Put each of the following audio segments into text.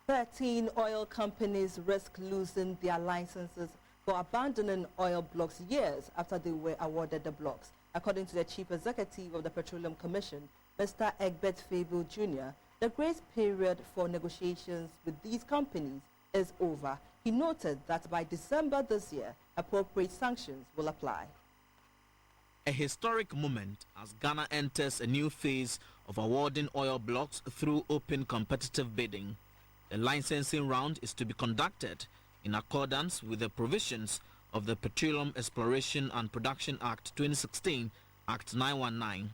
13 oil companies risk losing their licenses for abandoning oil blocks years after they were awarded the blocks. According to the Chief Executive of the Petroleum Commission, Mr. Egbert Fable Jr., the grace period for negotiations with these companies is over. He noted that by December this year, appropriate sanctions will apply. A historic moment as Ghana enters a new phase of awarding oil blocks through open competitive bidding. The licensing round is to be conducted in accordance with the provisions of the Petroleum Exploration and Production Act 2016, Act 919.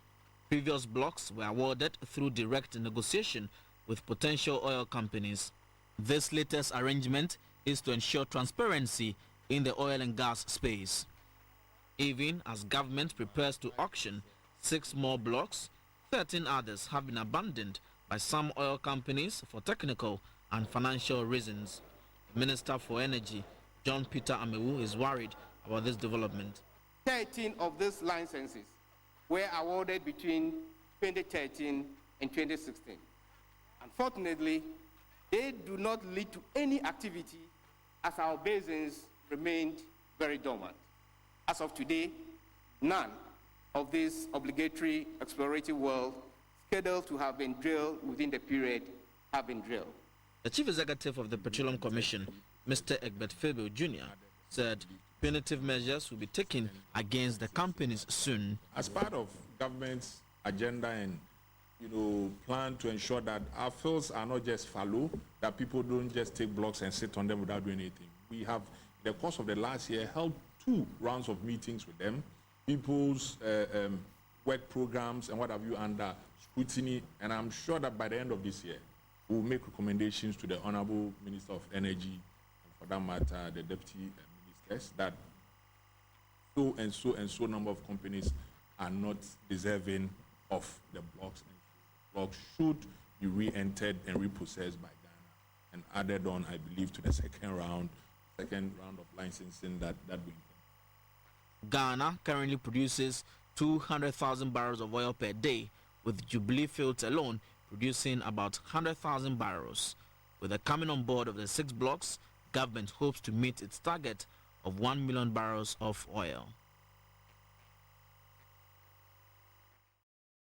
Previous blocks were awarded through direct negotiation with potential oil companies. This latest arrangement is to ensure transparency in the oil and gas space. Even as government prepares to auction 6 more blocks, 13 others have been abandoned by some oil companies for technical and financial reasons. The Minister for Energy, John Peter Amewu, is worried about this development. 13 of these licenses were awarded between 2013 and 2016. Unfortunately, they do not lead to any activity as our basins remained very dormant. As of today, none of these obligatory exploratory wells scheduled to have been drilled within the period have been drilled. The Chief Executive of the Petroleum Commission, Mr. Egbert Fable Jr., said punitive measures will be taken against the companies soon. As part of government's agenda and plan to ensure that our fields are not just fallow, that people don't just take blocks and sit on them without doing anything. We have, in the course of the last year, held 2 rounds of meetings with them, people's work programs and what have you under scrutiny, and I'm sure that by the end of this year, we'll make recommendations to the Honorable Minister of Energy, and for that matter, the Deputy Ministers, that so and so and so number of companies are not deserving of the blocks. And blocks should be re-entered and repossessed by Ghana and added on, I believe, to the second round of licensing that we intend. Ghana currently produces 200,000 barrels of oil per day, with Jubilee fields alone producing about 100,000 barrels. With the coming on board of the 6 blocks, government hopes to meet its target of 1 million barrels of oil.